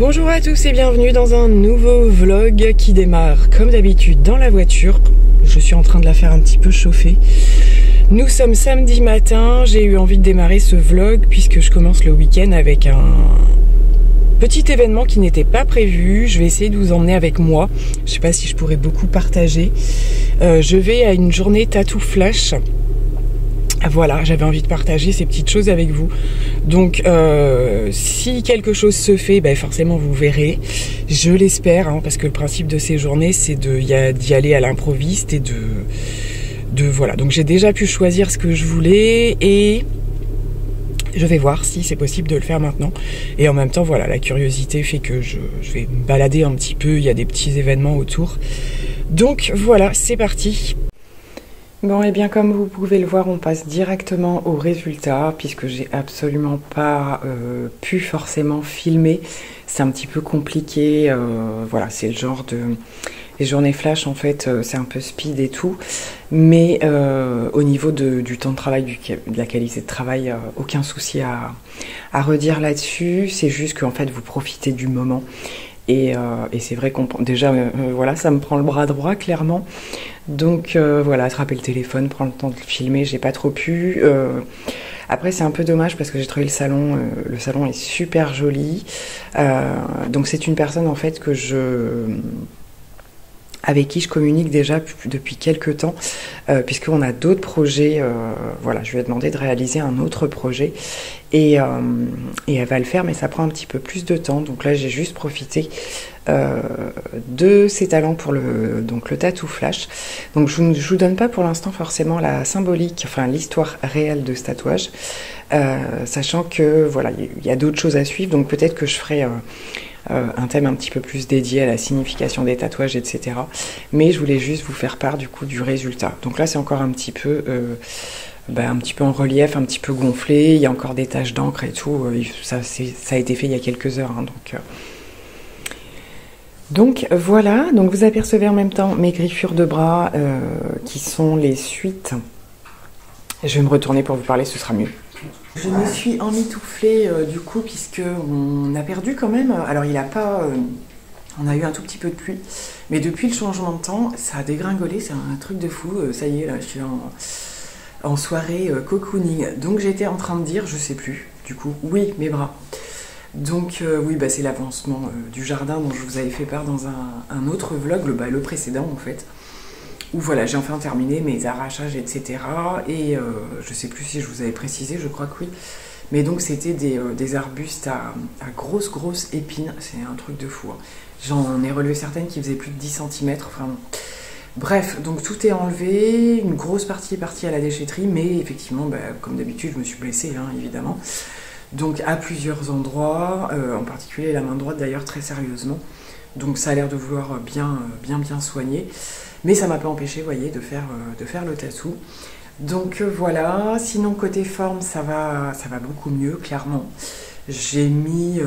Bonjour à tous et bienvenue dans un nouveau vlog qui démarre comme d'habitude dans la voiture. Je suis en train de la faire un petit peu chauffer. Nous sommes samedi matin, j'ai eu envie de démarrer ce vlog puisque je commence le week-end avec un petit événement qui n'était pas prévu. Je vais essayer de vous emmener avec moi. Je sais pas si je pourrais beaucoup partager. Je vais à une journée tattoo flash. Voilà, j'avais envie de partager ces petites choses avec vous. Donc, si quelque chose se fait, ben forcément vous verrez. Je l'espère, hein, parce que le principe de ces journées, c'est d'y aller à l'improviste et de voilà. Donc, j'ai déjà pu choisir ce que je voulais et je vais voir si c'est possible de le faire maintenant. Et en même temps, voilà, la curiosité fait que je vais me balader un petit peu. Il y a des petits événements autour. Donc, voilà, c'est parti. Bon, et bien comme vous pouvez le voir, on passe directement au résultat puisque j'ai absolument pas pu forcément filmer. C'est un petit peu compliqué. Voilà, c'est le genre de... Les journées flash, en fait, c'est un peu speed et tout. Mais au niveau du temps de travail, de la qualité de travail, aucun souci à redire là-dessus. C'est juste qu'en fait, vous profitez du moment. Et c'est vrai qu'on déjà voilà, ça me prend le bras droit clairement, donc voilà, attraper le téléphone, prendre le temps de le filmer, j'ai pas trop pu. Après c'est un peu dommage parce que j'ai trouvé le salon est super joli. Donc c'est une personne en fait avec qui je communique déjà depuis quelques temps, puisqu'on a d'autres projets. Voilà, je lui ai demandé de réaliser un autre projet et elle va le faire, mais ça prend un petit peu plus de temps. Donc là, j'ai juste profité de ses talents pour le tattoo flash. Donc je vous donne pas pour l'instant forcément la symbolique, enfin l'histoire réelle de ce tatouage, sachant que voilà, il y a d'autres choses à suivre. Donc peut-être que je ferai un thème un petit peu plus dédié à la signification des tatouages, etc. Mais je voulais juste vous faire part du coup du résultat. Donc là c'est encore un petit peu en relief, un petit peu gonflé, il y a encore des taches d'encre et tout, ça a été fait il y a quelques heures, hein, donc voilà, donc vous apercevez en même temps mes griffures de bras qui sont les suites. Je vais me retourner pour vous parler, ce sera mieux. Je me suis emmitouflée du coup puisque on a perdu quand même. Alors il a pas, on a eu un tout petit peu de pluie, mais depuis le changement de temps, ça a dégringolé, c'est un truc de fou. Ça y est, là, je suis en soirée cocooning. Donc j'étais en train de dire, je sais plus, du coup, oui, mes bras. Donc oui, bah, c'est l'avancement du jardin dont je vous avais fait part dans un autre vlog, le précédent en fait. Où voilà, j'ai enfin terminé mes arrachages, etc. Et je sais plus si je vous avais précisé, je crois que oui. Mais donc c'était des arbustes à grosses épines, c'est un truc de fou. Hein. J'en ai relevé certaines qui faisaient plus de 10 cm, vraiment. Bref, donc tout est enlevé, une grosse partie est partie à la déchetterie, mais effectivement, bah, comme d'habitude, je me suis blessée, hein, évidemment. Donc à plusieurs endroits, en particulier la main droite d'ailleurs, très sérieusement. Donc ça a l'air de vouloir bien soigner. Mais ça m'a pas empêché, vous voyez, de faire le tattoo. Donc voilà, sinon côté forme, ça va beaucoup mieux, clairement. J'ai mis...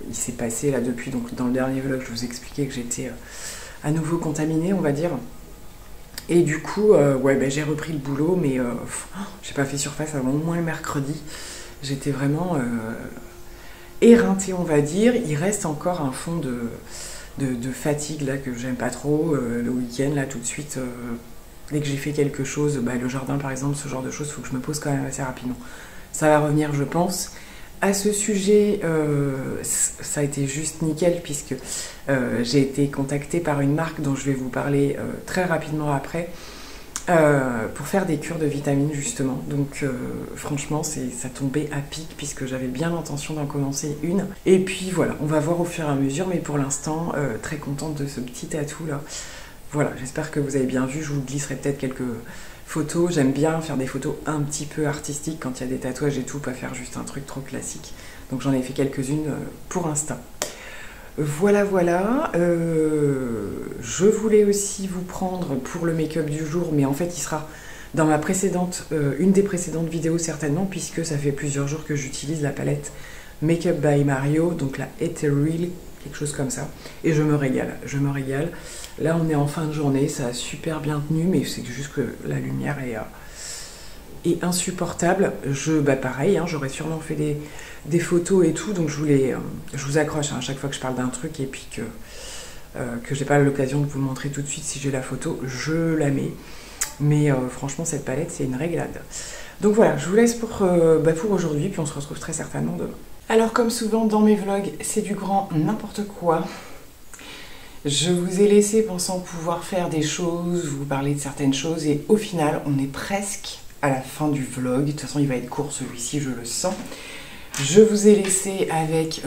il s'est passé là depuis, donc dans le dernier vlog, je vous expliquais que j'étais à nouveau contaminée, on va dire. Et du coup, ouais, ben, j'ai repris le boulot, mais j'ai pas fait surface avant au moins le mercredi. J'étais vraiment éreintée, on va dire. Il reste encore un fond de fatigue là que j'aime pas trop. Le week-end là tout de suite, dès que j'ai fait quelque chose, bah, le jardin par exemple, ce genre de choses, il faut que je me pose quand même assez rapidement. Ça va revenir, je pense. À ce sujet, ça a été juste nickel puisque j'ai été contactée par une marque dont je vais vous parler très rapidement après, pour faire des cures de vitamines justement. Donc franchement ça tombait à pic puisque j'avais bien l'intention d'en commencer une. Et puis voilà, on va voir au fur et à mesure, mais pour l'instant très contente de ce petit tatou là. Voilà, j'espère que vous avez bien vu, je vous glisserai peut-être quelques photos. J'aime bien faire des photos un petit peu artistiques quand il y a des tatouages et tout, pas faire juste un truc trop classique. Donc j'en ai fait quelques-unes pour Insta. Voilà, je voulais aussi vous prendre pour le make-up du jour, mais en fait il sera dans ma précédente, une des précédentes vidéos certainement, puisque ça fait plusieurs jours que j'utilise la palette Make-up by Mario, donc la Ethereal, quelque chose comme ça, et je me régale. Là on est en fin de journée, ça a super bien tenu, mais c'est juste que la lumière est insupportable. Bah pareil, hein, j'aurais sûrement fait des photos et tout, donc je vous accroche hein, à chaque fois que je parle d'un truc et puis que j'ai pas l'occasion de vous montrer tout de suite si j'ai la photo, je la mets. Mais franchement, cette palette, c'est une réglade. Donc voilà, je vous laisse pour aujourd'hui, puis on se retrouve très certainement demain. Alors comme souvent dans mes vlogs, c'est du grand n'importe quoi. Je vous ai laissé pensant pouvoir faire des choses, vous parler de certaines choses, et au final, on est presque à la fin du vlog. De toute façon, il va être court celui-ci, je le sens. Je vous ai laissé avec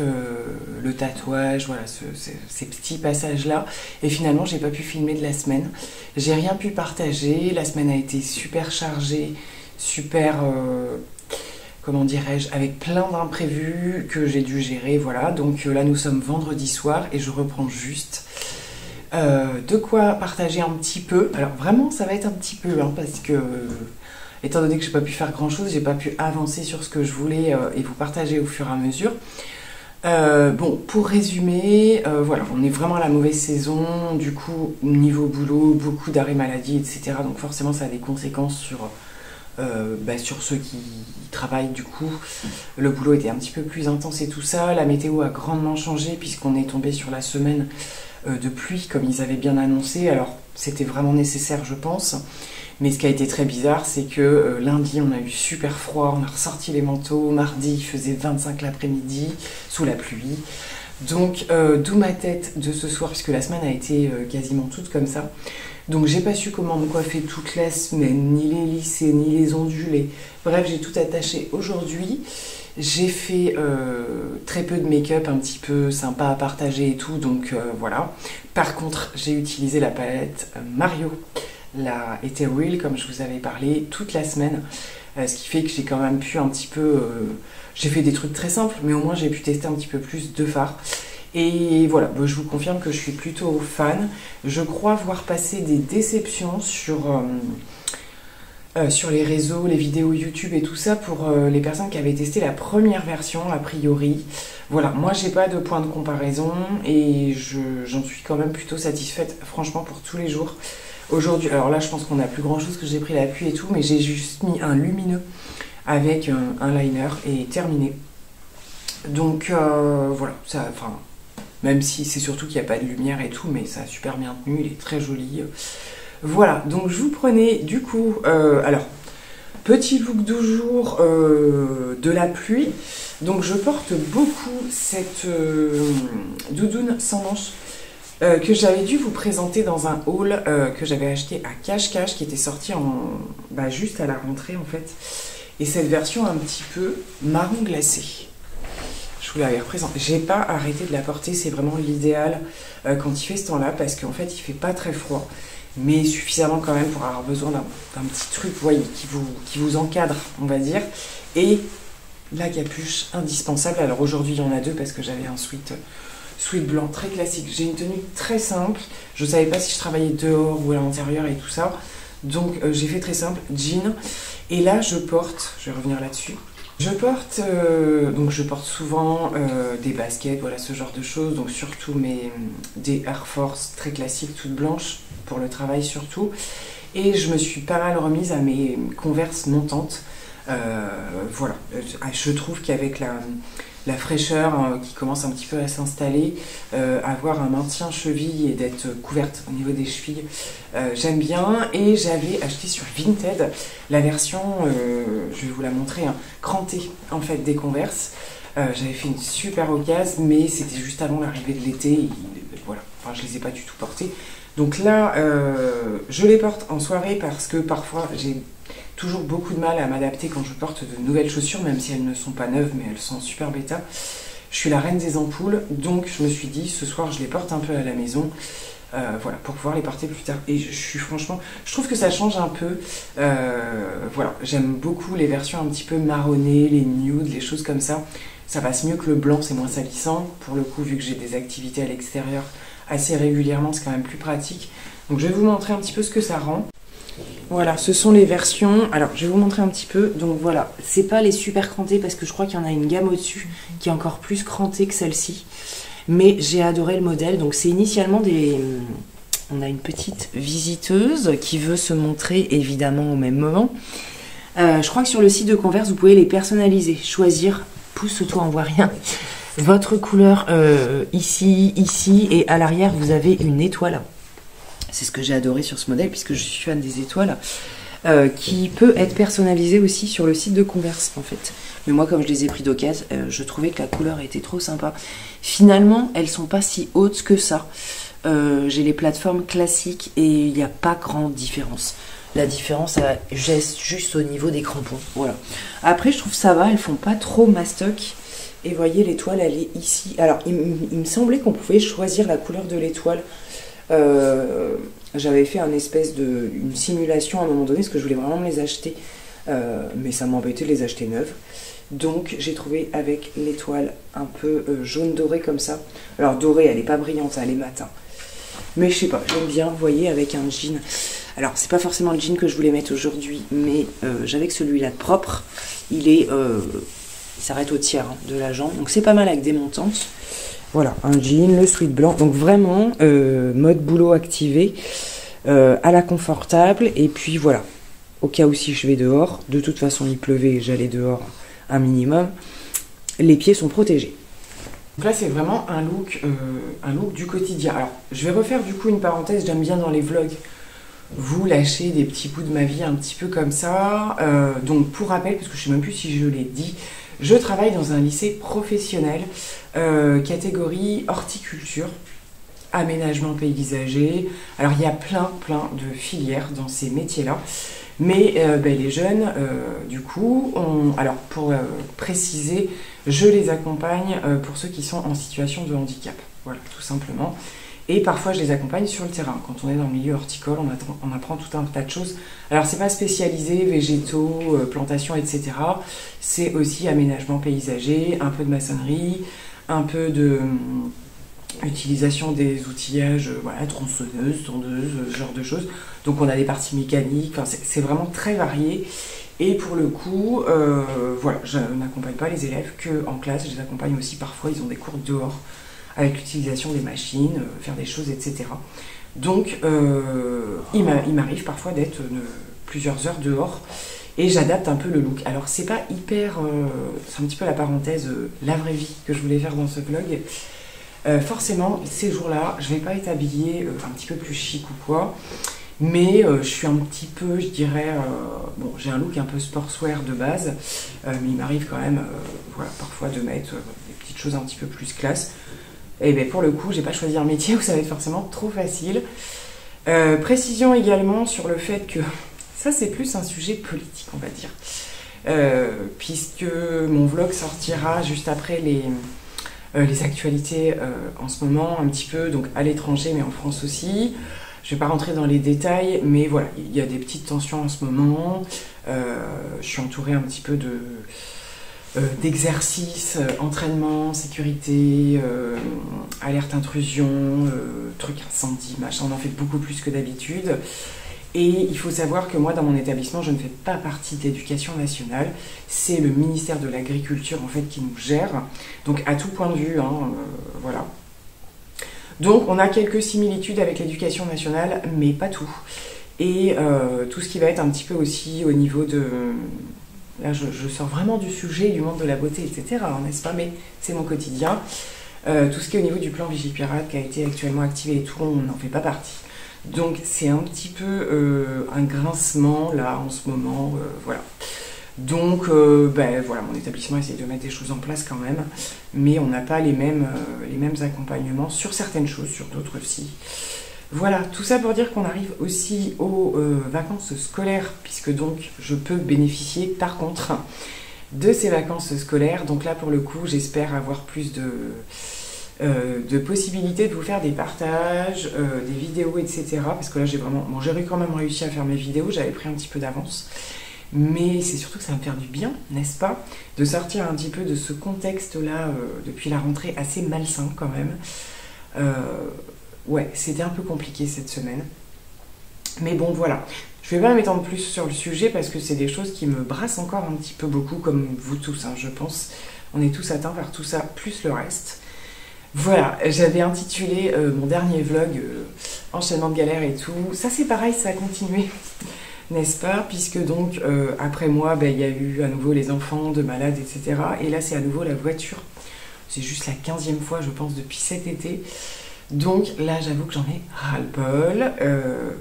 le tatouage, voilà, ces petits passages-là. Et finalement, j'ai pas pu filmer de la semaine. J'ai rien pu partager. La semaine a été super chargée, super... comment dirais-je, avec plein d'imprévus que j'ai dû gérer, voilà. Donc là, nous sommes vendredi soir et je reprends juste de quoi partager un petit peu. Alors vraiment, ça va être un petit peu, hein, parce que, étant donné que j'ai pas pu faire grand-chose, j'ai pas pu avancer sur ce que je voulais et vous partager au fur et à mesure. Bon, pour résumer, voilà, on est vraiment à la mauvaise saison, du coup, niveau boulot, beaucoup d'arrêts maladie, etc. Donc forcément, ça a des conséquences sur ceux qui travaillent. Du coup, le boulot était un petit peu plus intense et tout ça. La météo a grandement changé puisqu'on est tombé sur la semaine de pluie comme ils avaient bien annoncé. Alors c'était vraiment nécessaire, je pense, mais ce qui a été très bizarre, c'est que lundi on a eu super froid, on a ressorti les manteaux. Mardi il faisait 25 l'après-midi sous la pluie. Donc d'où ma tête de ce soir, puisque la semaine a été quasiment toute comme ça. Donc j'ai pas su comment me coiffer toute la semaine, ni les lissés, ni les ondulés. Bref, j'ai tout attaché aujourd'hui. J'ai fait très peu de make-up, un petit peu sympa à partager et tout, donc voilà. Par contre, j'ai utilisé la palette Mario, la Ethereal, comme je vous avais parlé, toute la semaine. Ce qui fait que j'ai quand même pu un petit peu... j'ai fait des trucs très simples, mais au moins j'ai pu tester un petit peu plus de fards. Et voilà, je vous confirme que je suis plutôt fan. Je crois voir passer des déceptions sur les réseaux, les vidéos YouTube et tout ça pour les personnes qui avaient testé la première version a priori. Voilà, moi j'ai pas de point de comparaison et j'en suis quand même plutôt satisfaite, franchement, pour tous les jours. Aujourd'hui, alors là je pense qu'on n'a plus grand chose, que j'ai pris la pluie et tout, mais j'ai juste mis un lumineux avec un liner et terminé. Donc voilà, ça, enfin, même si c'est surtout qu'il n'y a pas de lumière et tout, mais ça a super bien tenu, il est très joli. Voilà, donc je vous prenais du coup, alors, petit look du jour de la pluie. Donc je porte beaucoup cette doudoune sans manches que j'avais dû vous présenter dans un haul que j'avais acheté à Cash Cash, qui était sorti juste à la rentrée en fait. Et cette version un petit peu marron glacé. Je vous l'avais représentée. J'ai pas arrêté de la porter, c'est vraiment l'idéal quand il fait ce temps-là, parce qu'en fait il fait pas très froid, mais suffisamment quand même pour avoir besoin d'un petit truc, vous voyez, qui vous encadre, on va dire. Et la capuche indispensable. Alors aujourd'hui il y en a deux parce que j'avais un sweat blanc très classique. J'ai une tenue très simple, je savais pas si je travaillais dehors ou à l'intérieur et tout ça, donc j'ai fait très simple, jean. Et là je porte, je vais revenir là-dessus, je porte souvent des baskets, voilà, ce genre de choses, donc surtout des Air Force très classiques, toutes blanches, pour le travail surtout. Et je me suis pas mal remise à mes Converse montantes. Voilà, je trouve qu'avec la fraîcheur qui commence un petit peu à s'installer, avoir un maintien cheville et d'être couverte au niveau des chevilles, j'aime bien. Et j'avais acheté sur Vinted la version, je vais vous la montrer, hein, crantée en fait des Converse. J'avais fait une super occasion, mais c'était juste avant l'arrivée de l'été, voilà, enfin je les ai pas du tout portés. Donc là, je les porte en soirée parce que parfois j'ai toujours beaucoup de mal à m'adapter quand je porte de nouvelles chaussures, même si elles ne sont pas neuves, mais elles sont super bêta. Je suis la reine des ampoules, donc je me suis dit, ce soir je les porte un peu à la maison, voilà, pour pouvoir les porter plus tard. Et franchement, je trouve que ça change un peu. Voilà, j'aime beaucoup les versions un petit peu marronnées, les nudes, les choses comme ça. Ça passe mieux que le blanc, c'est moins salissant. Pour le coup, vu que j'ai des activités à l'extérieur assez régulièrement, c'est quand même plus pratique. Donc je vais vous montrer un petit peu ce que ça rend. Voilà, ce sont les versions. Alors, je vais vous montrer un petit peu. Donc voilà, c'est pas les super crantées parce que je crois qu'il y en a une gamme au-dessus qui est encore plus crantée que celle-ci. Mais j'ai adoré le modèle. Donc c'est initialement des... On a une petite visiteuse qui veut se montrer évidemment au même moment. Je crois que sur le site de Converse, vous pouvez les personnaliser, choisir, pousse-toi, on voit rien, votre couleur ici, ici, et à l'arrière, vous avez une étoile. C'est ce que j'ai adoré sur ce modèle, puisque je suis fan des étoiles, qui peut être personnalisée aussi sur le site de Converse, en fait. Mais moi, comme je les ai pris d'occasion, je trouvais que la couleur était trop sympa. Finalement, elles sont pas si hautes que ça. J'ai les plateformes classiques et il n'y a pas grande différence. La différence, elle geste juste au niveau des crampons. Voilà. Après, je trouve ça va, elles font pas trop mastoc. Et vous voyez, l'étoile, elle est ici. Alors, il me semblait qu'on pouvait choisir la couleur de l'étoile. J'avais fait une simulation à un moment donné, parce que je voulais vraiment me les acheter. Mais ça m'embêtait de les acheter neuves. Donc, j'ai trouvé avec l'étoile un peu jaune doré comme ça. Alors, dorée, elle n'est pas brillante, elle est matin. Mais je sais pas, j'aime bien, vous voyez, avec un jean. Alors, c'est pas forcément le jean que je voulais mettre aujourd'hui, mais j'avais que celui-là de propre. Il s'arrête au tiers de la jambe, donc c'est pas mal avec des montantes. Voilà, un jean, le sweat blanc. Donc vraiment, mode boulot activé, à la confortable. Et puis voilà, au cas où si je vais dehors, de toute façon il pleuvait, j'allais dehors un minimum, les pieds sont protégés. Donc là, c'est vraiment un look du quotidien. Alors, je vais refaire du coup une parenthèse, j'aime bien dans les vlogs vous lâcher des petits bouts de ma vie un petit peu comme ça. Donc, pour rappel, parce que je ne sais même plus si je l'ai dit, je travaille dans un lycée professionnel, catégorie horticulture, aménagement paysager. Alors, il y a plein de filières dans ces métiers-là. Mais les jeunes, du coup, alors pour préciser, je les accompagne pour ceux qui sont en situation de handicap. Voilà, tout simplement. Et parfois, je les accompagne sur le terrain. Quand on est dans le milieu horticole, on apprend tout un tas de choses. Alors, c'est pas spécialisé, végétaux, plantations, etc. C'est aussi aménagement paysager, un peu de maçonnerie, un peu de utilisation des outillages, voilà, tronçonneuses, tondeuses, ce genre de choses. Donc on a des parties mécaniques, enfin, c'est vraiment très varié. Et pour le coup, voilà, je n'accompagne pas les élèves qu'en classe, je les accompagne aussi parfois, ils ont des cours dehors, avec l'utilisation des machines, faire des choses, etc. Donc il m'arrive parfois d'être plusieurs heures dehors, et j'adapte un peu le look. Alors c'est pas hyper, c'est un petit peu la parenthèse, la vraie vie que je voulais faire dans ce vlog. Forcément, ces jours-là, je vais pas être habillée un petit peu plus chic ou quoi, mais je suis un petit peu, je dirais, bon, j'ai un look un peu sportswear de base, mais il m'arrive quand même, voilà, parfois de mettre des petites choses un petit peu plus classe. Et bien pour le coup, j'ai pas choisi un métier où ça va être forcément trop facile. Précision également sur le fait que ça c'est plus un sujet politique, on va dire, puisque mon vlog sortira juste après les actualités en ce moment, un petit peu, donc à l'étranger, mais en France aussi. Je ne vais pas rentrer dans les détails, mais voilà, il y a des petites tensions en ce moment. Je suis entourée un petit peu d'exercices, entraînement, sécurité, alerte intrusion, truc incendie, machin, on en fait beaucoup plus que d'habitude. Et il faut savoir que moi, dans mon établissement, je ne fais pas partie de l'éducation nationale. C'est le ministère de l'Agriculture, en fait, qui nous gère. Donc, à tout point de vue, voilà. Donc, on a quelques similitudes avec l'éducation nationale, mais pas tout. Et tout ce qui va être un petit peu aussi au niveau de... Là, je sors vraiment du sujet, du monde de la beauté, etc., n'est-ce pas? Mais c'est mon quotidien. Tout ce qui est au niveau du plan Vigipirate qui a été actuellement activé et tout, on n'en fait pas partie. Donc c'est un petit peu un grincement là en ce moment, voilà. Donc voilà, mon établissement essaie de mettre des choses en place quand même, mais on n'a pas les mêmes accompagnements sur certaines choses, sur d'autres aussi. Voilà, tout ça pour dire qu'on arrive aussi aux vacances scolaires, puisque donc je peux bénéficier par contre de ces vacances scolaires. Donc là pour le coup j'espère avoir plus de possibilités de vous faire des partages, des vidéos, etc. Parce que là j'ai vraiment... Bon, j'ai quand même réussi à faire mes vidéos, j'avais pris un petit peu d'avance. Mais c'est surtout que ça va me faire du bien, n'est-ce pas? De sortir un petit peu de ce contexte-là depuis la rentrée assez malsain quand même. Ouais, c'était un peu compliqué cette semaine. Mais bon, voilà. Je ne vais pas m'étendre plus sur le sujet parce que c'est des choses qui me brassent encore un petit peu beaucoup, comme vous tous, je pense. On est tous atteints par tout ça, plus le reste. Voilà, j'avais intitulé mon dernier vlog enchaînement de galères et tout. Ça c'est pareil, ça a continué. n'est-ce pas? Puisque donc, après moi, il y a eu à nouveau les enfants, de malades, etc. Et là, c'est à nouveau la voiture. C'est juste la 15e fois, je pense, depuis cet été. Donc là, j'avoue que j'en ai ras-le-bol.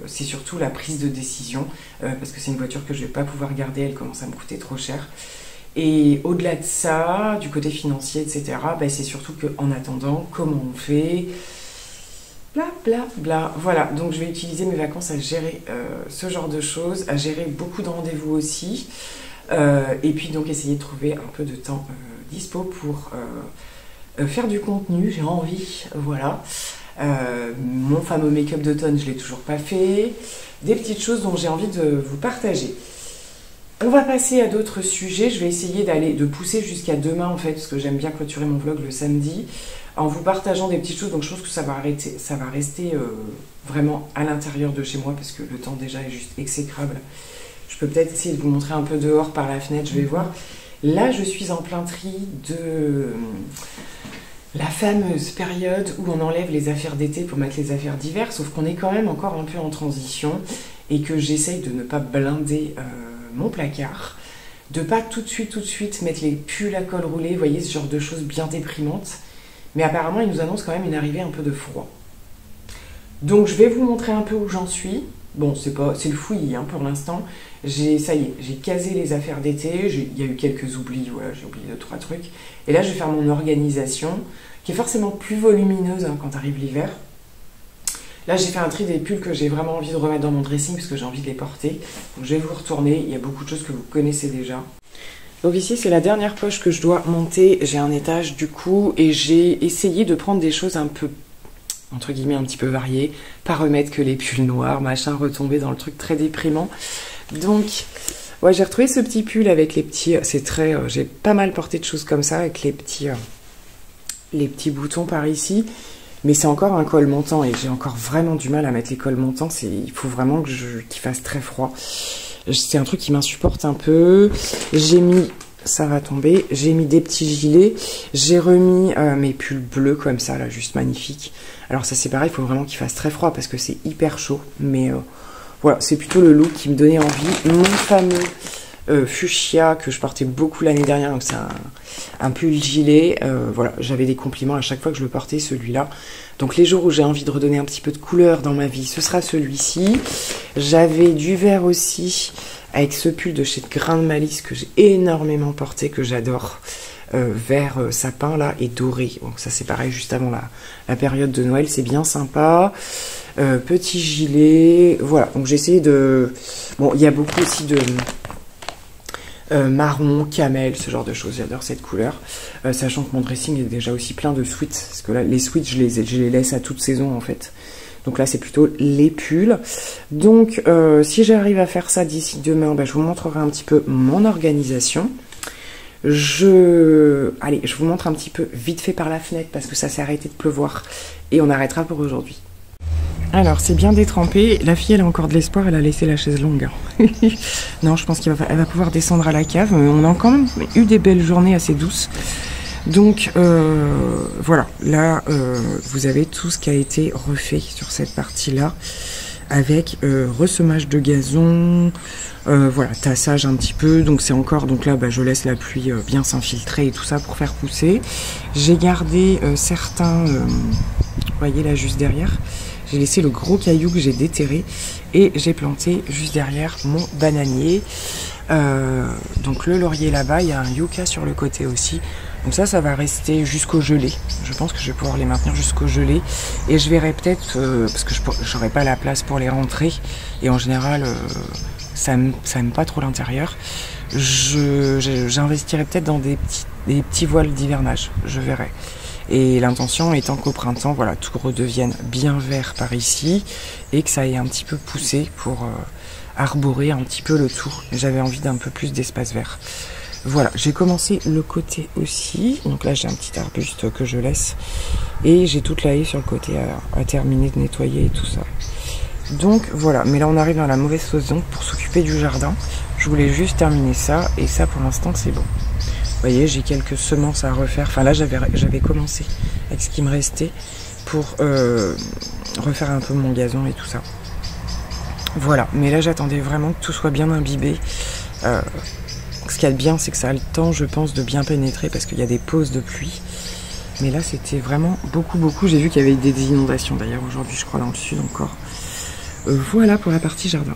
C'est surtout la prise de décision, parce que c'est une voiture que je ne vais pas pouvoir garder, elle commence à me coûter trop cher. Et au-delà de ça, du côté financier, etc., c'est surtout qu'en attendant, comment on fait? Bla bla bla. Voilà, donc je vais utiliser mes vacances à gérer ce genre de choses, à gérer beaucoup de rendez-vous aussi. Et puis donc essayer de trouver un peu de temps dispo pour faire du contenu, j'ai envie, voilà. Mon fameux make-up d'automne, je ne l'ai toujours pas fait. Des petites choses dont j'ai envie de vous partager. On va passer à d'autres sujets. Je vais essayer de pousser jusqu'à demain en fait, parce que j'aime bien clôturer mon vlog le samedi, en vous partageant des petites choses. Donc je pense que ça va rester vraiment à l'intérieur de chez moi, parce que le temps déjà est juste exécrable. Je peux peut-être essayer de vous montrer un peu dehors par la fenêtre, je vais voir. Là, je suis en plein tri de la fameuse période où on enlève les affaires d'été pour mettre les affaires d'hiver, sauf qu'on est quand même encore un peu en transition et que j'essaye de ne pas blinder mon placard, de pas tout de suite mettre les pulls à col roulé, vous voyez, ce genre de choses bien déprimantes. Mais apparemment, ils nous annoncent quand même une arrivée un peu de froid. Donc, je vais vous montrer un peu où j'en suis. Bon, c'est le fouillis hein, pour l'instant. Ça y est, j'ai casé les affaires d'été. Il y a eu quelques oublis, voilà, j'ai oublié 2-3 trucs. Et là, je vais faire mon organisation, qui est forcément plus volumineuse hein, quand arrive l'hiver. Là, j'ai fait un tri des pulls que j'ai vraiment envie de remettre dans mon dressing, parce que j'ai envie de les porter. Donc, je vais vous retourner. Il y a beaucoup de choses que vous connaissez déjà. Donc ici, c'est la dernière poche que je dois monter. J'ai un étage du coup, et j'ai essayé de prendre des choses un peu, entre guillemets, un petit peu variées. Pas remettre que les pulls noirs, machin, retomber dans le truc très déprimant. Donc, ouais, j'ai retrouvé ce petit pull avec les petits... C'est très... j'ai pas mal porté de choses comme ça, avec les petits boutons par ici. Mais c'est encore un col montant, et j'ai encore vraiment du mal à mettre les cols montants. Il faut vraiment qu'il fasse très froid. C'est un truc qui m'insupporte un peu. J'ai mis... Ça va tomber. J'ai mis des petits gilets. J'ai remis mes pulls bleus comme ça, là, juste magnifiques. Alors ça, c'est pareil, il faut vraiment qu'il fasse très froid parce que c'est hyper chaud. Mais voilà, c'est plutôt le look qui me donnait envie. Mon fameux fuchsia que je portais beaucoup l'année dernière. Donc c'est un pull gilet. Voilà, j'avais des compliments à chaque fois que je le portais, celui-là. Donc les jours où j'ai envie de redonner un petit peu de couleur dans ma vie, ce sera celui-ci. J'avais du vert aussi, avec ce pull de chez Grain de Malice que j'ai énormément porté, que j'adore. Vert sapin là et doré. Donc ça c'est pareil juste avant la période de Noël, c'est bien sympa. Petit gilet, voilà. Donc j'ai essayé de... Bon, il y a beaucoup aussi de... marron, camel, ce genre de choses, j'adore cette couleur, sachant que mon dressing est déjà aussi plein de sweats, parce que là les sweats je les laisse à toute saison en fait, donc là c'est plutôt les pulls. Donc si j'arrive à faire ça d'ici demain, je vous montrerai un petit peu mon organisation. Allez, je vous montre un petit peu vite fait par la fenêtre parce que ça s'est arrêté de pleuvoir et on arrêtera pour aujourd'hui. Alors, c'est bien détrempé. La fille, elle a encore de l'espoir. Elle a laissé la chaise longue. Non, je pense qu'elle va pouvoir descendre à la cave. Mais on a quand même eu des belles journées assez douces. Donc, voilà. Là, vous avez tout ce qui a été refait sur cette partie-là. Avec ressemage de gazon. Voilà, tassage un petit peu. Donc, c'est encore... Donc là, je laisse la pluie bien s'infiltrer et tout ça pour faire pousser. J'ai gardé certains... vous voyez là, juste derrière. J'ai laissé le gros caillou que j'ai déterré et j'ai planté juste derrière mon bananier. Donc le laurier là-bas, il y a un yucca sur le côté aussi. Donc ça va rester jusqu'au gelé. Je pense que je vais pouvoir les maintenir jusqu'au gelé. Et je verrai peut-être, parce que je n'aurai pas la place pour les rentrer. Et en général, ça aime pas trop l'intérieur. J'investirai peut-être dans des petits voiles d'hivernage. Je verrai. Et l'intention étant qu'au printemps, voilà, tout redevienne bien vert par ici et que ça ait un petit peu poussé pour arborer un petit peu le tout. J'avais envie d'un peu plus d'espace vert. Voilà, j'ai commencé le côté aussi. Donc là, j'ai un petit arbuste que je laisse et j'ai toute la haie sur le côté à terminer de nettoyer et tout ça. Donc voilà, mais là on arrive dans la mauvaise saison pour s'occuper du jardin. Je voulais juste terminer ça et ça pour l'instant c'est bon. Vous voyez, j'ai quelques semences à refaire. Enfin là, j'avais commencé avec ce qui me restait pour refaire un peu mon gazon et tout ça. Voilà, mais là j'attendais vraiment que tout soit bien imbibé. Ce qu'il y a de bien, c'est que ça a le temps, je pense, de bien pénétrer parce qu'il y a des pauses de pluie. Mais là, c'était vraiment beaucoup. J'ai vu qu'il y avait des inondations d'ailleurs aujourd'hui, je crois, dans le sud encore. Voilà pour la partie jardin.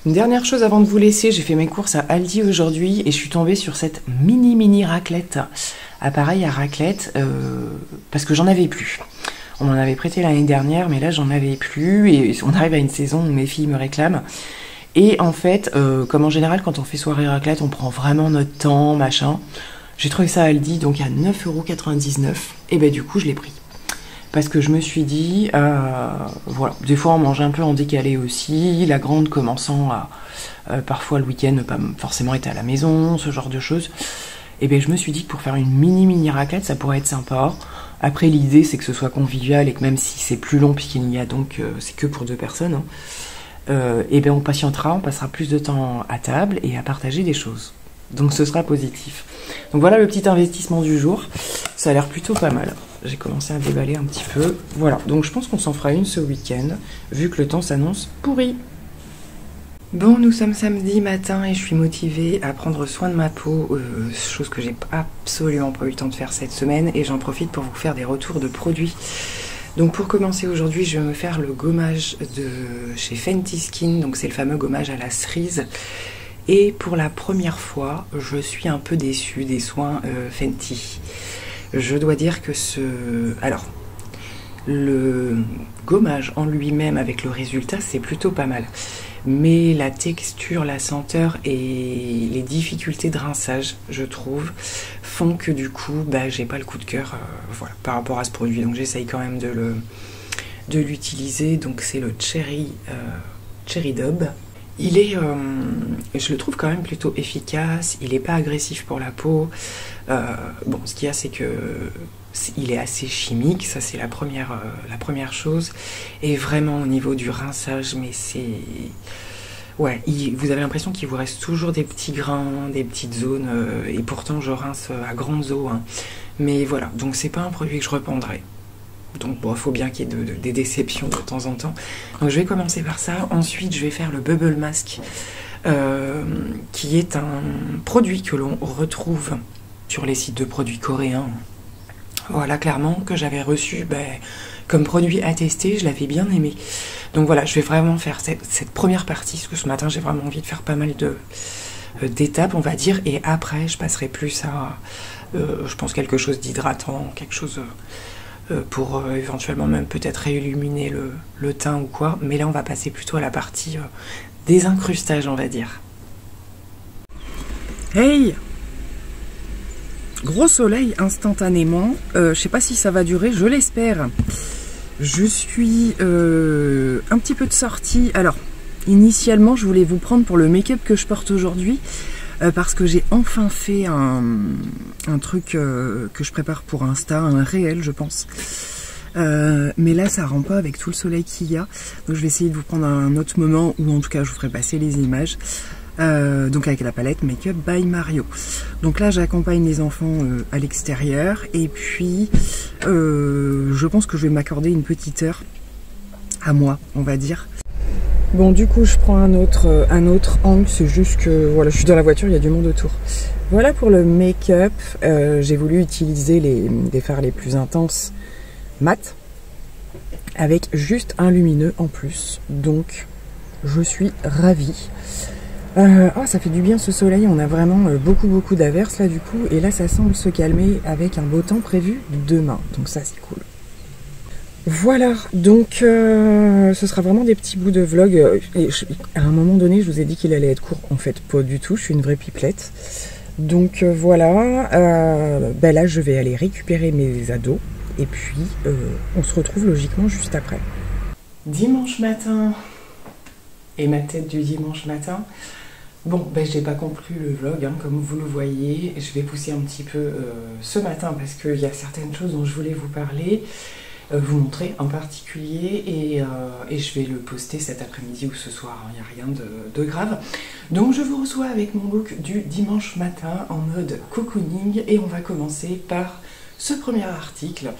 Une dernière chose avant de vous laisser, j'ai fait mes courses à Aldi aujourd'hui et je suis tombée sur cette mini raclette. Appareil à raclette, parce que j'en avais plus. On m'en avait prêté l'année dernière, mais là j'en avais plus et on arrive à une saison où mes filles me réclament. Et en fait, comme en général, quand on fait soirée raclette, on prend vraiment notre temps, machin. J'ai trouvé ça à Aldi, donc à 9,99 €. Et ben du coup, je l'ai pris. Parce que je me suis dit, voilà, des fois on mange un peu en décalé aussi, la grande commençant à, parfois le week-end, ne pas forcément être à la maison, ce genre de choses. Et bien je me suis dit que pour faire une mini raclette, ça pourrait être sympa. Après l'idée c'est que ce soit convivial et que même si c'est plus long puisqu'il y a donc, c'est que pour 2 personnes, hein, et bien on patientera, on passera plus de temps à table et à partager des choses. Donc ce sera positif. Donc voilà le petit investissement du jour. Ça a l'air plutôt pas mal. J'ai commencé à déballer un petit peu. Voilà, donc je pense qu'on s'en fera une ce week-end, vu que le temps s'annonce pourri. Bon, nous sommes samedi matin et je suis motivée à prendre soin de ma peau, chose que j'ai absolument pas eu le temps de faire cette semaine, et j'en profite pour vous faire des retours de produits. Donc pour commencer aujourd'hui, je vais me faire le gommage de chez Fenty Skin, donc c'est le fameux gommage à la cerise. Et pour la première fois, je suis un peu déçue des soins Fenty. Je dois dire que alors, le gommage en lui-même avec le résultat, c'est plutôt pas mal. Mais la texture, la senteur et les difficultés de rinçage, je trouve, font que du coup, j'ai pas le coup de cœur voilà, par rapport à ce produit. Donc j'essaye quand même de l'utiliser. Donc c'est le Cherry Dub. Il est, je le trouve quand même plutôt efficace, il n'est pas agressif pour la peau. Bon, ce qu'il y a, c'est que il est assez chimique, ça c'est la première chose. Et vraiment au niveau du rinçage, mais c'est... Ouais, vous avez l'impression qu'il vous reste toujours des petits grains, des petites zones, et pourtant je rince à grandes eaux. Hein. Mais voilà, donc c'est pas un produit que je reprendrai. Donc bon, il faut bien qu'il y ait des déceptions de temps en temps. Donc je vais commencer par ça. Ensuite, je vais faire le Bubble Mask, qui est un produit que l'on retrouve sur les sites de produits coréens. Voilà, clairement, que j'avais reçu comme produit à tester. Je l'avais bien aimé. Donc voilà, je vais vraiment faire cette première partie, parce que ce matin, j'ai vraiment envie de faire pas mal d'étapes, on va dire. Et après, je passerai plus à, je pense, quelque chose d'hydratant, quelque chose... pour éventuellement même peut-être réilluminer le teint ou quoi. Mais là, on va passer plutôt à la partie des incrustages, on va dire. Hey! Gros soleil instantanément. Je sais pas si ça va durer, je l'espère. Je suis un petit peu de sortie. Alors, initialement, je voulais vous prendre pour le make-up que je porte aujourd'hui. Parce que j'ai enfin fait un truc que je prépare pour Insta, un réel je pense. Mais là ça rend pas avec tout le soleil qu'il y a. Donc je vais essayer de vous prendre un autre moment où en tout cas je vous ferai passer les images. Donc avec la palette Make Up by Mario. Donc là j'accompagne les enfants à l'extérieur. Et puis je pense que je vais m'accorder une petite heure à moi, on va dire. Bon, du coup, je prends un autre angle, c'est juste que, voilà, je suis dans la voiture, il y a du monde autour. Voilà pour le make-up, j'ai voulu utiliser les fards les plus intenses mat, avec juste un lumineux en plus, donc je suis ravie. Ça fait du bien ce soleil, on a vraiment beaucoup d'averses là du coup, et là ça semble se calmer avec un beau temps prévu demain, donc ça c'est cool. Voilà, donc ce sera vraiment des petits bouts de vlog. À un moment donné, je vous ai dit qu'il allait être court. En fait, pas du tout, je suis une vraie pipelette. Donc voilà, là je vais aller récupérer mes ados. Et puis, on se retrouve logiquement juste après. Dimanche matin, et ma tête du dimanche matin. Bon, je n'ai pas conclu le vlog, hein, comme vous le voyez. Je vais pousser un petit peu ce matin parce qu'il y a certaines choses dont je voulais vous parler. Vous montrer en particulier et je vais le poster cet après-midi ou ce soir, il n'y a rien de grave. Donc je vous reçois avec mon look du dimanche matin en mode cocooning et on va commencer par ce premier article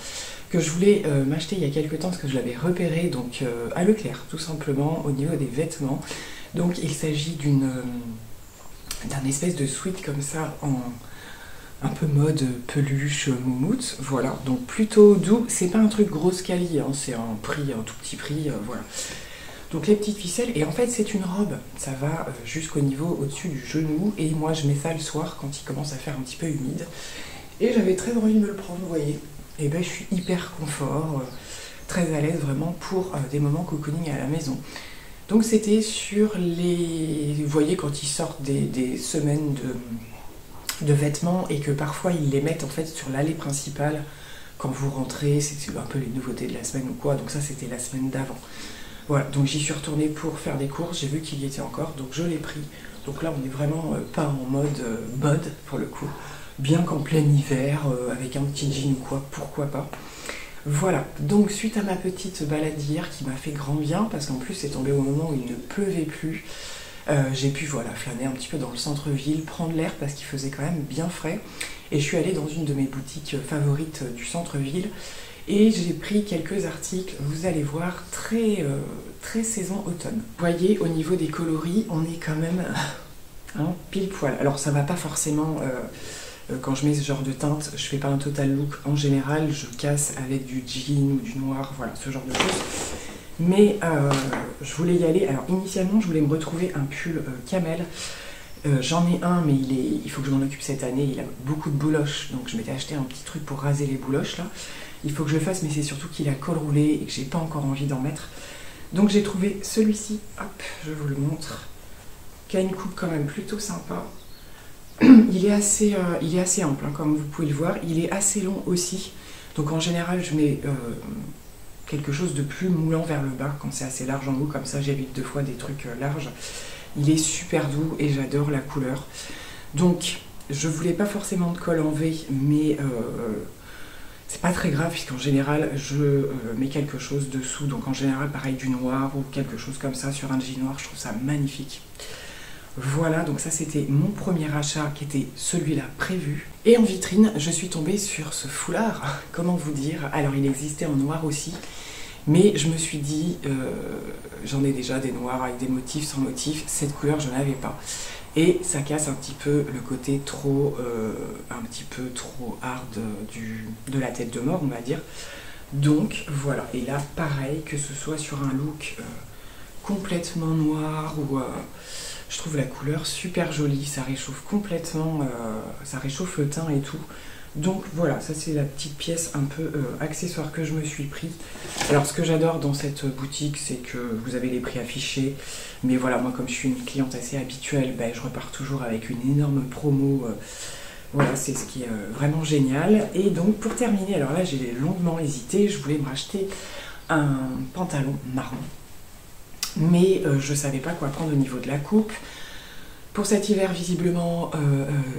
que je voulais m'acheter il y a quelques temps parce que je l'avais repéré donc à Leclerc tout simplement au niveau des vêtements. Donc il s'agit d'un espèce de sweat comme ça en un peu mode peluche moumoute, voilà, donc plutôt doux, c'est pas un truc grosse quali, hein, c'est un prix, un tout petit prix, voilà. Donc les petites ficelles, et en fait c'est une robe, ça va jusqu'au niveau au-dessus du genou, et moi je mets ça le soir quand il commence à faire un petit peu humide, et j'avais très envie de me le prendre, vous voyez, et ben je suis hyper confort, très à l'aise vraiment pour des moments cocooning à la maison. Donc c'était sur les, vous voyez quand ils sortent des semaines de vêtements et que parfois ils les mettent en fait sur l'allée principale quand vous rentrez, c'est un peu les nouveautés de la semaine ou quoi, donc ça c'était la semaine d'avant. Voilà, donc j'y suis retournée pour faire des courses, j'ai vu qu'il y était encore, donc je l'ai pris. Donc là on est vraiment pas en mode mode pour le coup, bien qu'en plein hiver, avec un petit jean ou quoi, pourquoi pas. Voilà, donc suite à ma petite balade hier qui m'a fait grand bien, parce qu'en plus c'est tombé au moment où il ne pleuvait plus, j'ai pu voilà, flâner un petit peu dans le centre-ville, prendre l'air parce qu'il faisait quand même bien frais. Et je suis allée dans une de mes boutiques favorites du centre-ville et j'ai pris quelques articles, vous allez voir, très saison automne. Vous voyez, au niveau des coloris, on est quand même hein, pile poil. Alors ça va pas forcément, quand je mets ce genre de teinte, je fais pas un total look. En général, je casse avec du jean ou du noir, voilà, ce genre de choses. Mais je voulais y aller. Alors initialement, je voulais me retrouver un pull camel. J'en ai un, mais il faut que je m'en occupe cette année. Il a beaucoup de bouloches, donc je m'étais acheté un petit truc pour raser les bouloches là. Il faut que je le fasse, mais c'est surtout qu'il a col roulé et que j'ai pas encore envie d'en mettre. Donc j'ai trouvé celui-ci. Hop, je vous le montre. Qui a une coupe quand même plutôt sympa. Il est assez ample, hein, comme vous pouvez le voir. Il est assez long aussi. Donc en général, je mets quelque chose de plus moulant vers le bas quand c'est assez large en haut, comme ça j'évite deux fois des trucs larges. Il est super doux et j'adore la couleur. Donc je voulais pas forcément de col en V, mais c'est pas très grave puisqu'en général je mets quelque chose dessous. Donc en général pareil du noir ou quelque chose comme ça sur un jean noir, je trouve ça magnifique. Voilà, donc ça c'était mon premier achat qui était celui-là prévu. Et en vitrine, je suis tombée sur ce foulard, comment vous dire, alors il existait en noir aussi, mais je me suis dit, j'en ai déjà des noirs avec des motifs, sans motifs, cette couleur je n'avais pas. Et ça casse un petit peu le côté trop, un petit peu trop hard de la tête de mort, on va dire. Donc voilà, et là pareil, que ce soit sur un look complètement noir ou... je trouve la couleur super jolie, ça réchauffe complètement, ça réchauffe le teint et tout. Donc voilà, ça c'est la petite pièce un peu accessoire que je me suis pris. Alors ce que j'adore dans cette boutique, c'est que vous avez les prix affichés. Mais voilà, moi comme je suis une cliente assez habituelle, ben, je repars toujours avec une énorme promo. Voilà, c'est ce qui est vraiment génial. Et donc pour terminer, alors là j'ai longuement hésité, je voulais me racheter un pantalon marron. Mais je ne savais pas quoi prendre au niveau de la coupe. Pour cet hiver, visiblement,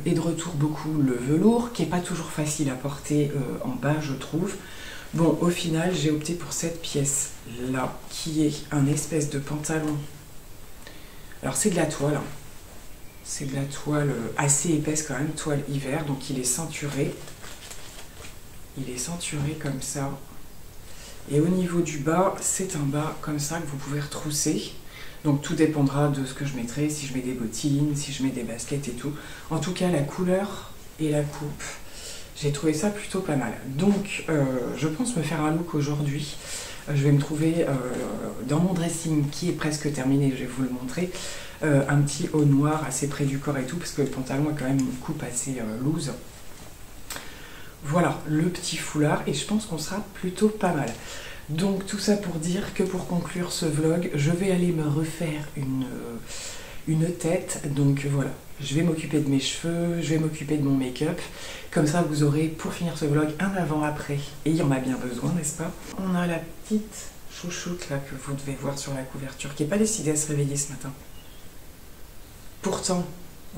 est de retour beaucoup le velours, qui n'est pas toujours facile à porter en bas, je trouve. Bon, au final, j'ai opté pour cette pièce-là, qui est un espèce de pantalon. Alors, c'est de la toile. Hein. C'est de la toile assez épaisse quand même, toile hiver, donc il est ceinturé. Il est ceinturé comme ça. Et au niveau du bas, c'est un bas comme ça que vous pouvez retrousser. Donc tout dépendra de ce que je mettrai, si je mets des bottines, si je mets des baskets et tout. En tout cas, la couleur et la coupe, j'ai trouvé ça plutôt pas mal. Donc je pense me faire un look aujourd'hui. Je vais me trouver dans mon dressing qui est presque terminé, je vais vous le montrer, un petit haut noir assez près du corps et tout, parce que le pantalon a quand même une coupe assez loose. Voilà, le petit foulard, et je pense qu'on sera plutôt pas mal. Donc tout ça pour dire que pour conclure ce vlog, je vais aller me refaire une tête. Donc voilà, je vais m'occuper de mes cheveux, je vais m'occuper de mon make-up. Comme ça vous aurez pour finir ce vlog un avant-après. Et il y en a bien besoin, n'est-ce pas? On a la petite chouchoute là que vous devez voir sur la couverture, qui n'est pas décidée à se réveiller ce matin. Pourtant,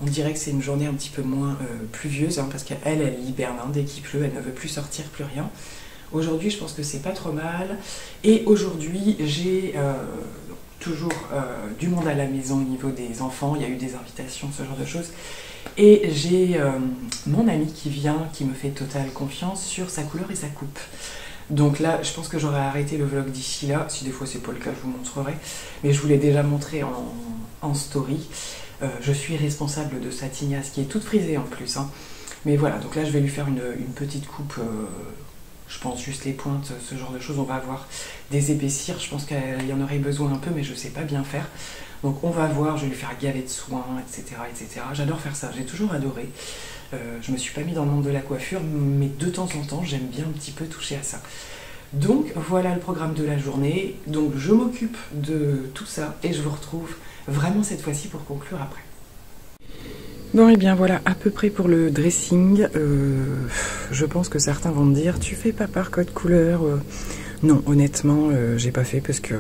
on dirait que c'est une journée un petit peu moins pluvieuse, hein, parce qu'elle, elle hiberne, hein, dès qu'il pleut, elle ne veut plus sortir, plus rien. Aujourd'hui, je pense que c'est pas trop mal. Et aujourd'hui, j'ai toujours du monde à la maison au niveau des enfants. Il y a eu des invitations, ce genre de choses. Et j'ai mon ami qui vient, qui me fait totale confiance sur sa couleur et sa coupe. Donc là, je pense que j'aurais arrêté le vlog d'ici là. Si des fois c'est pas le cas, je vous montrerai. Mais je vous l'ai déjà montré en story. Je suis responsable de sa tignasse qui est toute frisée en plus. Hein. Mais voilà, donc là je vais lui faire une petite coupe. Je pense juste les pointes, ce genre de choses. On va avoir des épaissir. Je pense qu'il y en aurait besoin un peu, mais je sais pas bien faire. Donc on va voir, je vais lui faire gaver de soins, etc. etc. J'adore faire ça, j'ai toujours adoré. Je me suis pas mis dans le monde de la coiffure, mais de temps en temps, j'aime bien un petit peu toucher à ça. Donc voilà le programme de la journée. Donc je m'occupe de tout ça et je vous retrouve vraiment cette fois-ci pour conclure après. Bon et bien voilà à peu près pour le dressing. Je pense que certains vont me dire tu fais pas par code couleur. Non honnêtement j'ai pas fait parce que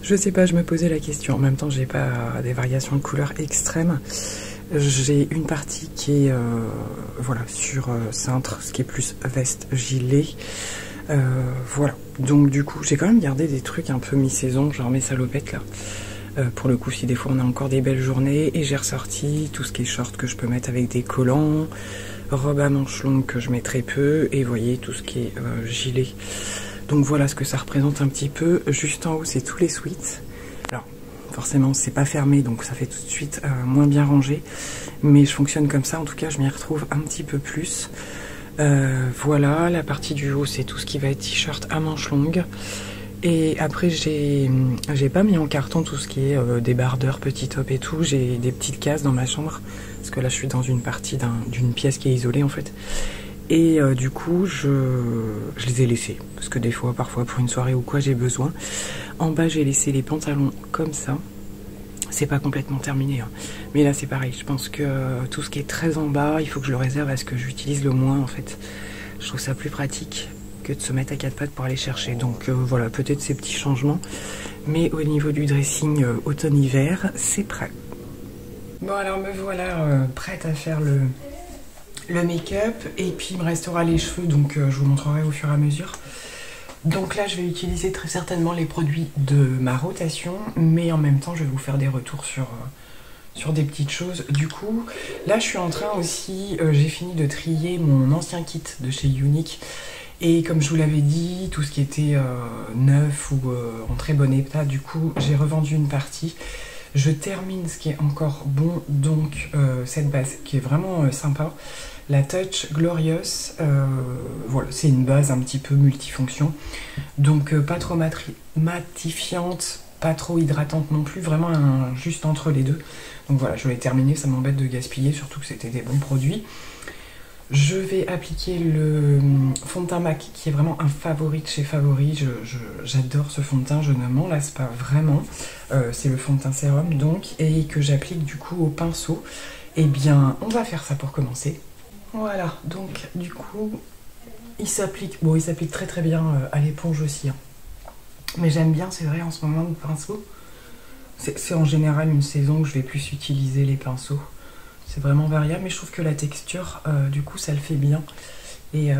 je sais pas, je me posais la question. En même temps j'ai pas des variations de couleurs extrêmes. J'ai une partie qui est voilà, sur cintre, ce qui est plus veste gilet. Voilà, donc du coup j'ai quand même gardé des trucs un peu mi-saison, genre mes salopettes là. Pour le coup si des fois on a encore des belles journées. Et j'ai ressorti tout ce qui est short que je peux mettre avec des collants, robe à manches longues que je mets très peu, et vous voyez tout ce qui est gilet. Donc voilà ce que ça représente un petit peu. Juste en haut c'est tous les sweats. Alors forcément c'est pas fermé donc ça fait tout de suite moins bien rangé. Mais je fonctionne comme ça, en tout cas je m'y retrouve un petit peu plus. Voilà, la partie du haut c'est tout ce qui va être t-shirt à manches longues. Et après j'ai pas mis en carton tout ce qui est débardeur, petit top et tout. J'ai des petites cases dans ma chambre. Parce que là je suis dans une partie d'une pièce qui est isolée en fait. Et du coup je les ai laissés. Parce que des fois, parfois pour une soirée ou quoi j'ai besoin. En bas j'ai laissé les pantalons comme ça. C'est pas complètement terminé. Hein. Mais là c'est pareil. Je pense que tout ce qui est très en bas, il faut que je le réserve à ce que j'utilise le moins en fait. Je trouve ça plus pratique que de se mettre à quatre pattes pour aller chercher. Donc voilà, peut-être ces petits changements. Mais au niveau du dressing automne-hiver, c'est prêt. Bon alors me voilà prête à faire le make-up. Et puis il me restera les cheveux, donc je vous montrerai au fur et à mesure. Donc là je vais utiliser très certainement les produits de ma rotation. Mais en même temps je vais vous faire des retours sur des petites choses. Du coup, là je suis en train aussi, j'ai fini de trier mon ancien kit de chez Unique. Et comme je vous l'avais dit, tout ce qui était neuf ou en très bon état, du coup, j'ai revendu une partie. Je termine ce qui est encore bon, donc cette base qui est vraiment sympa. La Touch Glorious, voilà, c'est une base un petit peu multifonction. Donc pas trop matifiante, pas trop hydratante non plus, vraiment juste entre les deux. Donc voilà, je vais terminer, ça m'embête de gaspiller, surtout que c'était des bons produits. Je vais appliquer le fond de teint MAC qui est vraiment un favori de chez Favori. J'adore ce fond de teint, je ne m'en lasse pas vraiment. C'est le fond de teint sérum donc, et que j'applique du coup au pinceau. Et bien, on va faire ça pour commencer. Voilà, donc du coup, il s'applique très très bien à l'éponge aussi. Hein. Mais j'aime bien, c'est vrai, en ce moment, le pinceau. C'est en général une saison où je vais plus utiliser les pinceaux. C'est vraiment variable, mais je trouve que la texture, du coup, ça le fait bien. Et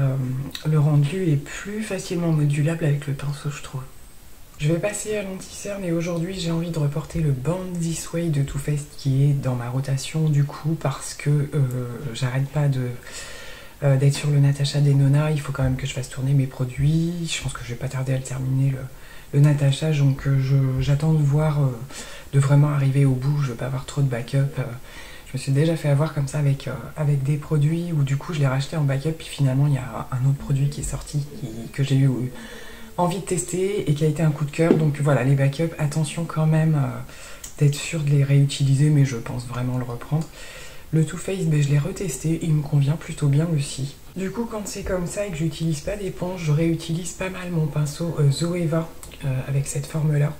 le rendu est plus facilement modulable avec le pinceau, je trouve. Je vais passer à l'anti-cerne et aujourd'hui, j'ai envie de reporter le Born This Way de Too Faced qui est dans ma rotation, du coup, parce que j'arrête pas d'être sur le Natasha Denona. Il faut quand même que je fasse tourner mes produits. Je pense que je vais pas tarder à le terminer, le Natasha. Donc, j'attends de voir, de vraiment arriver au bout. Je veux pas avoir trop de backup. Je me suis déjà fait avoir comme ça avec des produits où du coup je l'ai racheté en backup, puis finalement il y a un autre produit qui est sorti que j'ai eu envie de tester et qui a été un coup de cœur. Donc voilà, les backups, attention quand même d'être sûr de les réutiliser, mais je pense vraiment le reprendre. Le Too Faced, ben, je l'ai retesté, il me convient plutôt bien aussi. Du coup quand c'est comme ça et que j'utilise pas d'éponge, je réutilise pas mal mon pinceau Zoeva avec cette forme là.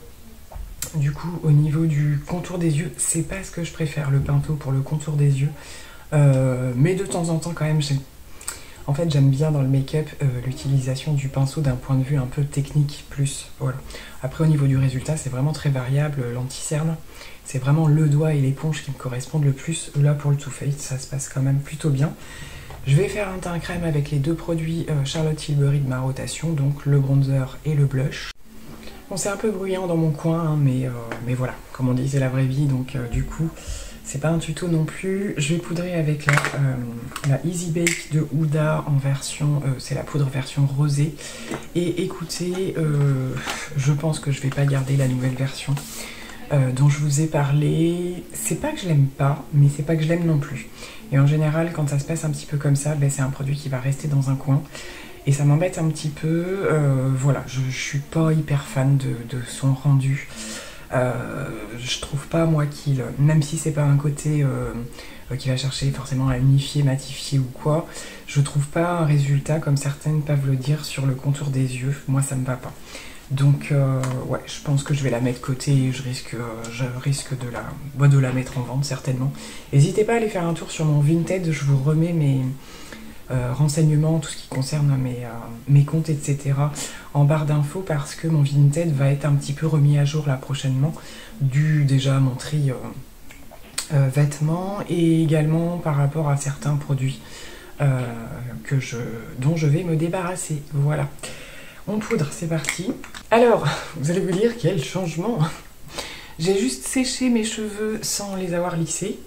Du coup, au niveau du contour des yeux, c'est pas ce que je préfère, le pinceau pour le contour des yeux. Mais de temps en temps, quand même, j'aime bien dans le make-up l'utilisation du pinceau d'un point de vue un peu technique plus. Voilà. Après, au niveau du résultat, c'est vraiment très variable. L'anti-cerne, c'est vraiment le doigt et l'éponge qui me correspondent le plus. Là, pour le Too Faced, ça se passe quand même plutôt bien. Je vais faire un teint crème avec les deux produits Charlotte Tilbury de ma rotation, donc le bronzer et le blush. Bon, c'est un peu bruyant dans mon coin, hein, mais voilà, comme on dit, c'est la vraie vie, donc du coup, c'est pas un tuto non plus. Je vais poudrer avec la Easy Bake de Huda en version, c'est la poudre version rosée. Et écoutez, je pense que je vais pas garder la nouvelle version dont je vous ai parlé. C'est pas que je l'aime pas, mais c'est pas que je l'aime non plus. Et en général, quand ça se passe un petit peu comme ça, ben, c'est un produit qui va rester dans un coin. Et ça m'embête un petit peu. Voilà, je suis pas hyper fan de son rendu. Je trouve pas moi qu'il, même si c'est pas un côté qui va chercher forcément à unifier, matifier ou quoi, je trouve pas un résultat comme certaines peuvent le dire sur le contour des yeux. Moi ça me va pas. Donc ouais, je pense que je vais la mettre côté et je risque de la mettre en vente certainement. N'hésitez pas à aller faire un tour sur mon Vinted, je vous remets mes renseignements, tout ce qui concerne mes comptes, etc. en barre d'infos parce que mon Vinted va être un petit peu remis à jour là prochainement, dû déjà à mon tri vêtements et également par rapport à certains produits dont je vais me débarrasser. Voilà. On poudre, c'est parti. Alors, vous allez vous dire quel changement. J'ai juste séché mes cheveux sans les avoir lissés.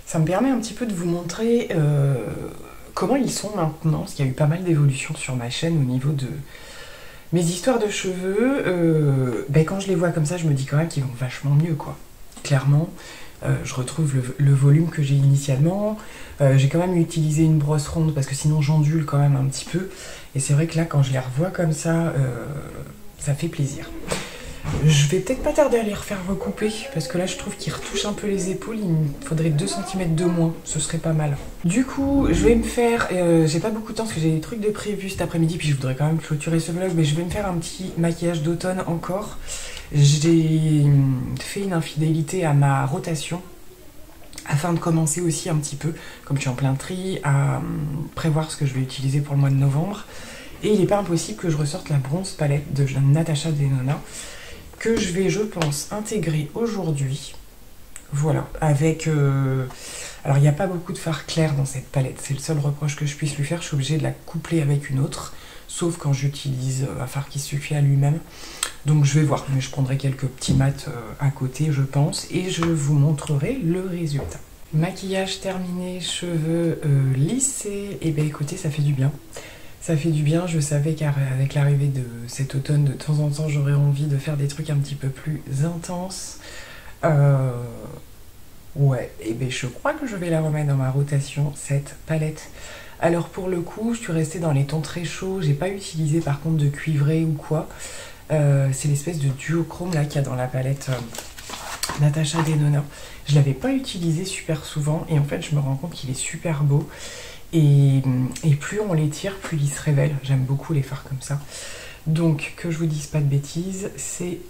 Ça me permet un petit peu de vous montrer comment ils sont maintenant, parce qu'il y a eu pas mal d'évolutions sur ma chaîne au niveau de mes histoires de cheveux. Ben, quand je les vois comme ça, je me dis quand même qu'ils vont vachement mieux, quoi. Clairement, je retrouve le volume que j'ai initialement. J'ai quand même utilisé une brosse ronde parce que sinon j'ondule quand même un petit peu. Et c'est vrai que là, quand je les revois comme ça, ça fait plaisir. Je vais peut-être pas tarder à les refaire recouper parce que là je trouve qu'ils retouchent un peu les épaules, il me faudrait 2 cm de moins, ce serait pas mal. Du coup je vais me faire, j'ai pas beaucoup de temps parce que j'ai des trucs de prévu cet après-midi puis je voudrais quand même clôturer ce vlog, mais je vais me faire un petit maquillage d'automne encore. J'ai fait une infidélité à ma rotation afin de commencer aussi un petit peu, comme je suis en plein tri, à prévoir ce que je vais utiliser pour le mois de novembre. Et il n'est pas impossible que je ressorte la bronze palette de Natasha Denona, que je vais, je pense, intégrer aujourd'hui. Voilà, avec... Alors, il n'y a pas beaucoup de fard clair dans cette palette. C'est le seul reproche que je puisse lui faire. Je suis obligée de la coupler avec une autre, sauf quand j'utilise un fard qui suffit à lui-même. Donc, je vais voir. Mais je prendrai quelques petits mats à côté, je pense. Et je vous montrerai le résultat. Maquillage terminé, cheveux lissés. Et bien, écoutez, ça fait du bien. Ça fait du bien, je savais qu'avec l'arrivée de cet automne, de temps en temps, j'aurais envie de faire des trucs un petit peu plus intenses. Ouais, et bien je crois que je vais la remettre dans ma rotation, cette palette. Alors pour le coup, je suis restée dans les tons très chauds, j'ai pas utilisé par contre de cuivré ou quoi. C'est l'espèce de duochrome là qu'il y a dans la palette Natasha Denona. Je l'avais pas utilisé super souvent et en fait je me rends compte qu'il est super beau. Et plus on les tire, plus ils se révèlent. J'aime beaucoup les fards comme ça. Donc, que je vous dise pas de bêtises, c'est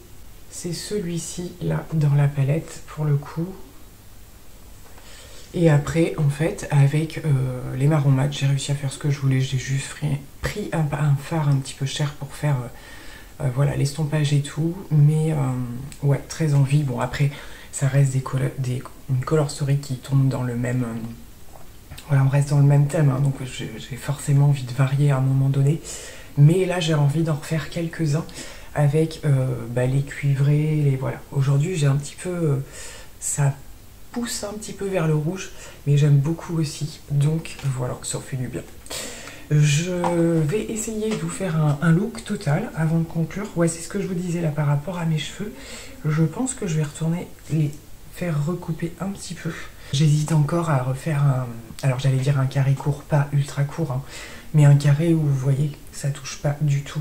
celui-ci, là, dans la palette, pour le coup. Et après, en fait, avec les marrons mat, j'ai réussi à faire ce que je voulais. J'ai juste pris un fard un petit peu cher pour faire voilà, l'estompage et tout. Mais, ouais, très envie. Bon, après, ça reste une color story qui tombe dans le même... Voilà, on reste dans le même thème, hein, donc j'ai forcément envie de varier à un moment donné. Mais là, j'ai envie d'en refaire quelques-uns avec les cuivrés, les voilà. Aujourd'hui, j'ai un petit peu... ça pousse un petit peu vers le rouge, mais j'aime beaucoup aussi. Donc voilà, ça fait du bien. Je vais essayer de vous faire un look total avant de conclure. Ouais, c'est ce que je vous disais là par rapport à mes cheveux. Je pense que je vais retourner les faire recouper un petit peu. J'hésite encore à refaire alors j'allais dire un carré court, pas ultra court, hein, mais un carré où vous voyez, ça touche pas du tout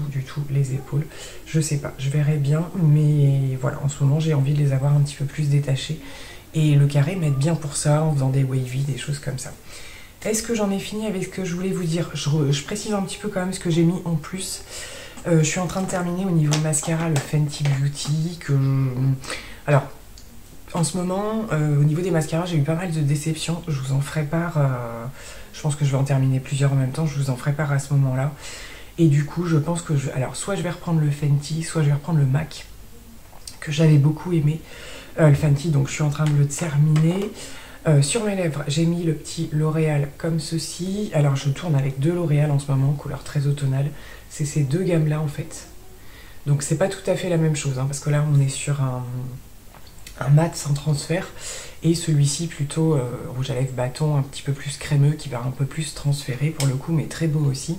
les épaules. Je sais pas, je verrai bien, mais voilà, en ce moment j'ai envie de les avoir un petit peu plus détachés. Et le carré m'aide bien pour ça, en faisant des wavy, des choses comme ça. Est-ce que j'en ai fini avec ce que je voulais vous dire? Je précise un petit peu quand même ce que j'ai mis en plus. Je suis en train de terminer au niveau mascara le Fenty Beauty, alors... En ce moment, au niveau des mascaras, j'ai eu pas mal de déceptions. Je vous en ferai part. Je pense que je vais en terminer plusieurs en même temps. Je vous en ferai part à ce moment-là. Et du coup, je pense que alors, soit je vais reprendre le Fenty, soit je vais reprendre le MAC, que j'avais beaucoup aimé. Le Fenty, donc je suis en train de le terminer. Sur mes lèvres, j'ai mis le petit L'Oréal comme ceci. Alors, je tourne avec 2 L'Oréal en ce moment, couleur très automnale. C'est ces 2 gammes-là, en fait. Donc, c'est pas tout à fait la même chose, hein, parce que là, on est sur un mat sans transfert, et celui-ci plutôt rouge à lèvres bâton, un petit peu plus crémeux, qui va un peu plus transférer pour le coup, mais très beau aussi.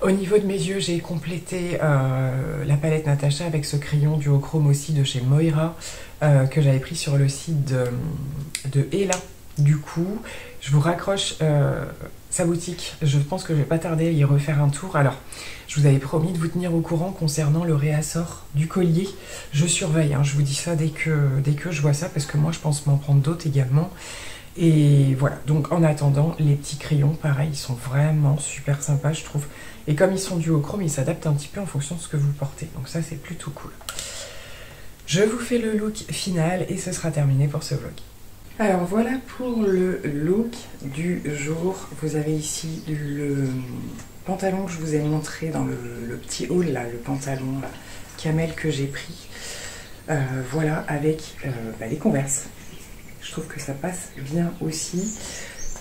Au niveau de mes yeux, j'ai complété la palette Natasha avec ce crayon duochrome aussi de chez Moira, que j'avais pris sur le site de Ella. Du coup, je vous raccroche sa boutique. Je pense que je vais pas tarder à y refaire un tour. Alors, je vous avais promis de vous tenir au courant concernant le réassort du collier. Je surveille, hein, je vous dis ça dès que je vois ça, parce que moi, je pense m'en prendre d'autres également. Et voilà, donc en attendant, les petits crayons, pareil, ils sont vraiment super sympas, je trouve. Et comme ils sont duochrome, ils s'adaptent un petit peu en fonction de ce que vous portez. Donc ça, c'est plutôt cool. Je vous fais le look final et ce sera terminé pour ce vlog. Alors voilà pour le look du jour. Vous avez ici le pantalon que je vous ai montré dans le petit haul, là, le pantalon camel que j'ai pris. Voilà, avec les Converse. Je trouve que ça passe bien aussi.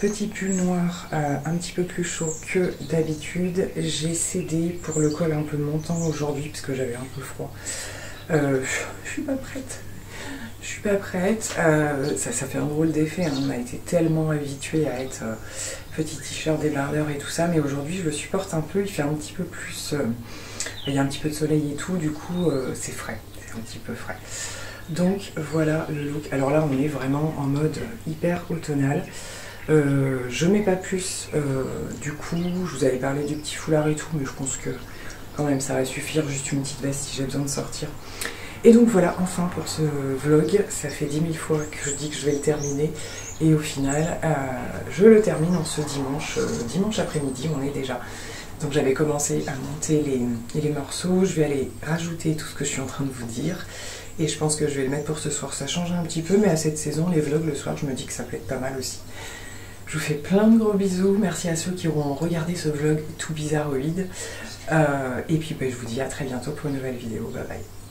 Petit pull noir un petit peu plus chaud que d'habitude. J'ai cédé pour le col un peu montant aujourd'hui parce que j'avais un peu froid. Je suis pas prête. Je suis pas prête. Ça fait un drôle d'effet. Hein. On a été tellement habitué à être petit t-shirt débardeur et tout ça. Mais aujourd'hui, je le supporte un peu. Il fait un petit peu plus... il y a un petit peu de soleil et tout. Du coup, c'est frais. C'est un petit peu frais. Donc voilà le look. Alors là, on est vraiment en mode hyper automnal. Je mets pas plus. Du coup, je vous avais parlé du petit foulard et tout. Mais je pense que quand même, ça va suffire. Juste une petite veste si j'ai besoin de sortir. Et donc voilà, enfin pour ce vlog, ça fait 10 000 fois que je dis que je vais le terminer. Et au final, je le termine en ce dimanche après-midi, on est déjà. Donc j'avais commencé à monter les morceaux, je vais aller rajouter tout ce que je suis en train de vous dire. Et je pense que je vais le mettre pour ce soir, ça change un petit peu, mais à cette saison, les vlogs le soir, je me dis que ça peut être pas mal aussi. Je vous fais plein de gros bisous, merci à ceux qui auront regardé ce vlog tout bizarroïde. Et puis je vous dis à très bientôt pour une nouvelle vidéo, bye bye.